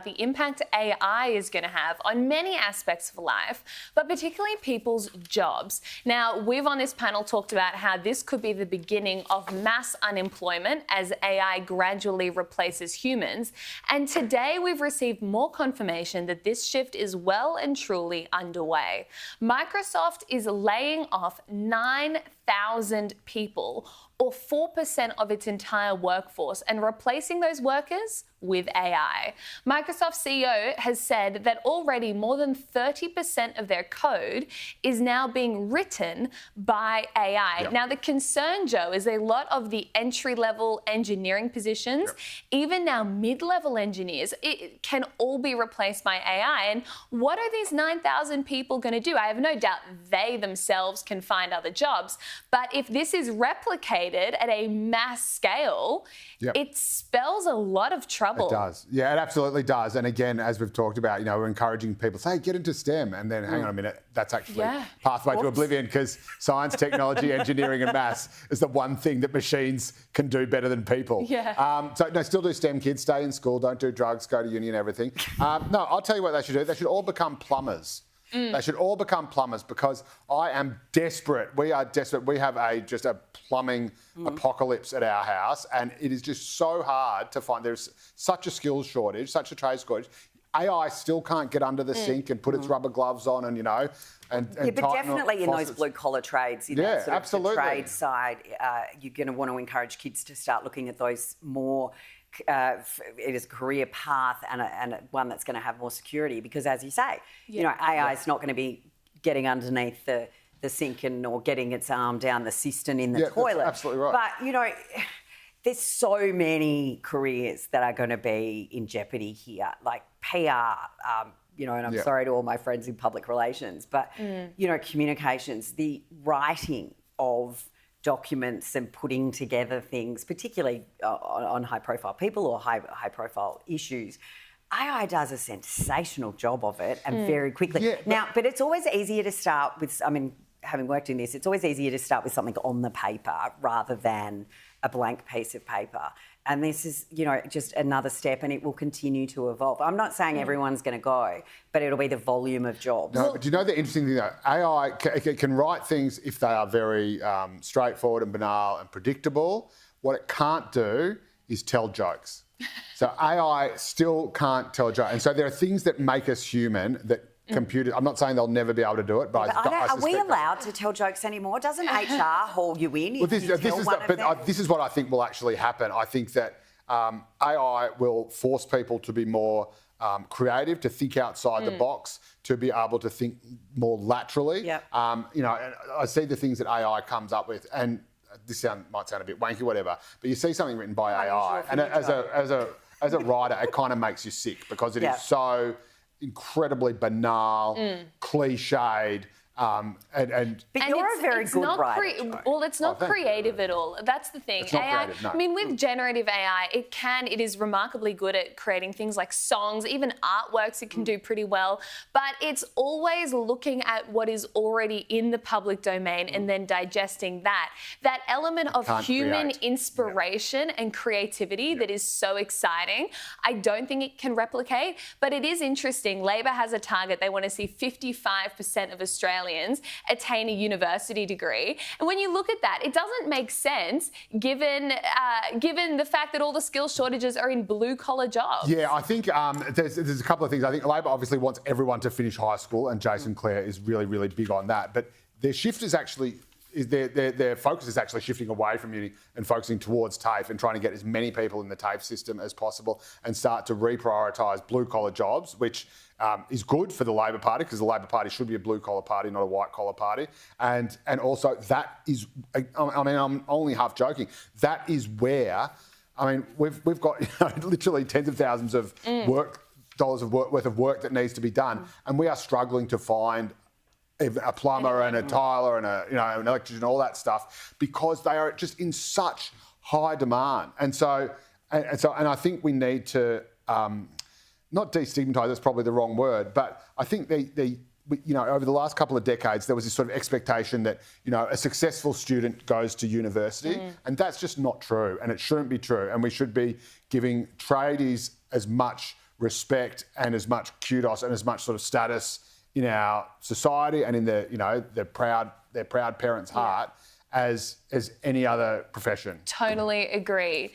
the impact AI is going to have on many aspects of life, but particularly people's jobs. Now, we've on this panel talked about how this could be the beginning of mass unemployment as AI gradually replaces humans. And today we've received more confirmation that this shift is well and truly underway. Microsoft is laying off 9,000 people, or 4% of its entire workforce, and replacing those workers with AI. Microsoft CEO has said that already more than 30% of their code is now being written by AI. Yep. Now, the concern, Joe, is a lot of the entry-level engineering positions, even now mid-level engineers, it can all be replaced by AI. And what are these 9,000 people going to do? I have no doubt they themselves can find other jobs. But if this is replicated at a mass scale, it spells a lot of trouble. It does. Yeah, it absolutely does. And again, as we've talked about, we're encouraging people, say, get into STEM. And then, hang on a minute, that's actually pathway to oblivion, because science, technology, engineering and maths is the one thing that machines can do better than people. So, no, still do STEM, kids. Stay in school. Don't do drugs. Go to uni and everything. No, I'll tell you what they should do. They should all become plumbers. They should all become plumbers, because I am desperate. We are desperate. We have just a plumbing apocalypse at our house, and it is just so hard to find. There's such a skills shortage, such a trade shortage. AI still can't get under the sink and put its rubber gloves on and, and but definitely in those blue-collar trades, that sort absolutely. Of the trade side, you're going to want to encourage kids to start looking at those more. It is a career path and one that's going to have more security, because, as you say, AI is not going to be getting underneath the sink or getting its arm down the cistern in the toilet. That's absolutely right. But, there's so many careers that are going to be in jeopardy here, like PR, and I'm sorry to all my friends in public relations, but, communications, the writing of documents and putting together things, particularly on high-profile people or high-profile issues. AI does a sensational job of it, and very quickly. But it's always easier to start with, having worked in this, it's always easier to start with something on the paper rather than a blank piece of paper. And this is, just another step, and it will continue to evolve. I'm not saying everyone's going to go, but it'll be the volume of jobs. No, but do you know the interesting thing, though? AI can write things if they are very straightforward and banal and predictable. What it can't do is tell jokes. So AI still can't tell jokes. And so there are things that make us human that computers, I'm not saying they'll never be able to do it, but are we allowed to tell jokes anymore? Doesn't HR haul you in? This is what I think will actually happen. I think that AI will force people to be more creative, to think outside the box, to be able to think more laterally. I see the things that AI comes up with, and this might sound a bit wanky, whatever, but you see something written by AI, and as a writer, it kind of makes you sick, because it is so incredibly banal, cliched, But you're a very good writer. Well, it's not creative at all. That's the thing. It's not AI, creative, no. I mean, with generative AI, it is remarkably good at creating things like songs, even artworks it can do pretty well. But it's always looking at what is already in the public domain and then digesting that. That element of human inspiration and creativity that is so exciting, I don't think it can replicate. But it is interesting. Labor has a target. They want to see 55% of Australians attain a university degree. And when you look at that, it doesn't make sense given the fact that all the skill shortages are in blue-collar jobs. Yeah, I think there's a couple of things. I think Labor obviously wants everyone to finish high school, and Jason Clare is really, really big on that. But their shift is actually... Their focus is actually shifting away from uni and focusing towards TAFE and trying to get as many people in the TAFE system as possible and start to reprioritise blue-collar jobs, which is good for the Labor Party, because the Labor Party should be a blue-collar party, not a white-collar party. And also that is, I mean, I'm only half joking, that is where, I mean, we've got literally tens of thousands of dollars worth of work that needs to be done, and we are struggling to find a plumber and a tiler and an electrician, all that stuff, because they are just in such high demand. And I think we need to not destigmatise. That's probably the wrong word, but I think over the last couple of decades there was this sort of expectation that a successful student goes to university, and that's just not true, and it shouldn't be true. And we should be giving tradies as much respect and as much kudos and as much sort of status in our society and in their proud parents' heart as any other profession. Totally agree.